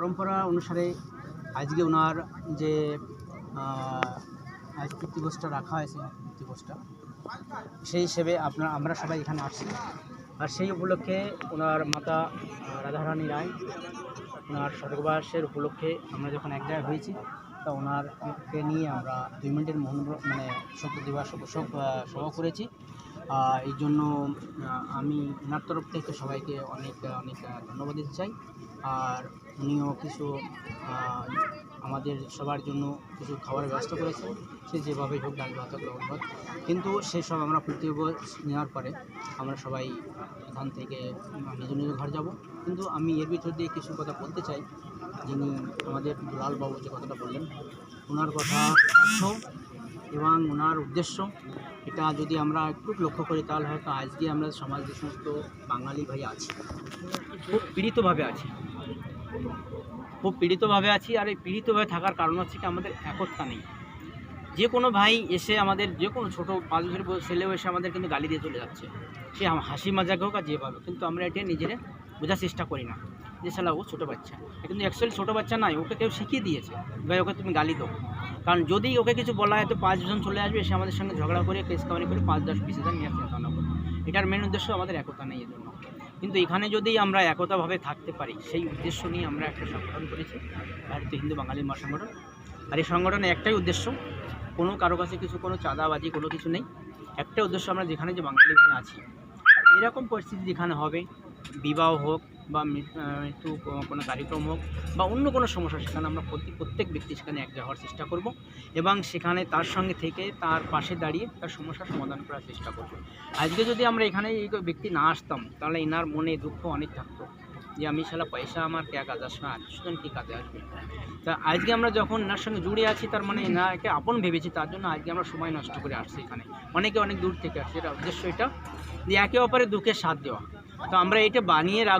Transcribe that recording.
পরম্পরা অনুসারে আজকে ওনার যে আজ পিতৃভোজটা রাখা হয়েছে, পিতৃভোজটা সেই হিসেবে আমরা সবাই এখানে আসছি। আর সেই উপলক্ষে ওনার মাতা রাধারানী রায় ওনার স্বর্গবাসের উপলক্ষে আমরা যখন এক জায়গায় হয়েছি, তা ওনারকে নিয়ে আমরা 2 মিনিটের শোক দিবস সভা করেছি। এই জন্য আমি ওনার তরফ থেকে সবাইকে অনেক অনেক ধন্যবাদ দিতে চাই। আর উনিও কিছু আমাদের সবার জন্য কিছু খাবারের ব্যবস্থা করেছেন, সে যেভাবে হোক, ডাল ভাত হোক, লবণ ভাত। কিন্তু সেসব আমরা পিতৃভোজ নেওয়ার পরে আমরা সবাই এখান থেকে নিজ নিজ ঘর যাব। কিন্তু আমি এর ভিতর দিয়ে কিছু কথা বলতে চাই। যিনি আমাদের দুলালবাবু যে কথাটা বললেন, ওনার কথা অর্থ এবং ওনার উদ্দেশ্য, এটা যদি আমরা একটু লক্ষ্য করি তাহলে হয়তো আজকে আমরা সমাজ যে সমস্ত বাঙালি ভাই আছি, খুব পীড়িতভাবে আছি, আর এই পীড়িতভাবে থাকার কারণ হচ্ছে কি আমাদের একতা নেই। যে কোনো ভাই এসে আমাদের, যে কোনো ছোটো 5 বছরের ছেলেও এসে আমাদের কিন্তু গালি দিয়ে চলে যাচ্ছে, সে হাসি মজাক হোক আর যেভাবে, কিন্তু আমরা এটা নিজেরা বোঝার চেষ্টা করি না যে শালা ও ছোটো বাচ্চা। কিন্তু অ্যাকচুয়ালি ছোটো বাচ্চা নয়, ওকে কেউ শিখিয়ে দিয়েছে, ভাই ওকে তুমি গালি দাও। কারণ যদি ওকে কিছু বলা হয় তো 5 জন চলে আসবে, এসে আমাদের সঙ্গে ঝগড়া করে কেস কামারি করে 5-10-20 হাজার নিয়ে চিন্তা ভাবনা করবো। এটার মেন উদ্দেশ্য আমাদের একতা নেই এজন্য। কিন্তু এখানে যদি আমরা একতাভাবে থাকতে পারি, সেই উদ্দেশ্য নিয়ে আমরা একটা সংগঠন করেছি, ভারতীয় হিন্দু বাঙালি মহাসংগঠন। আর এই সংগঠনে একটাই উদ্দেশ্য, কোনো কারো কাছে কোনো চাঁদাবাজি কোনো কিছু নেই। একটা উদ্দেশ্য, আমরা যেখানে যে বাঙালি ভাই আছি, এরকম পরিস্থিতি যেখানে হবে, বিবাহ হোক বা মৃত্যু কোনো কার্যক্রম হোক বা অন্য কোনো সমস্যা, সেখানে আমরা প্রত্যেক ব্যক্তি সেখানে এক হওয়ার চেষ্টা করব এবং সেখানে তার সঙ্গে থেকে তার পাশে দাঁড়িয়ে তার সমস্যার সমাধান করার চেষ্টা করব। আজকে যদি আমরা এখানে এই ব্যক্তি না আসতাম, তাহলে এনার মনে দুঃখ অনেক থাকতো যে আমি শালা পয়সা আমার কে কাজ আসবে, আর সুতরাং কী কাজে আসবে। তা আজকে আমরা যখন এনার সঙ্গে জুড়ে আছি, তার মানে এনাকে আপন ভেবেছি, তার জন্য আজকে আমরা সময় নষ্ট করে আসছি এখানে। অনেকে অনেক দূর থেকে আসছে, এটা উদ্দেশ্য এটা যে একে অপরের দুঃখে সাথ দেওয়া। তো আমরা এটা বানিয়ে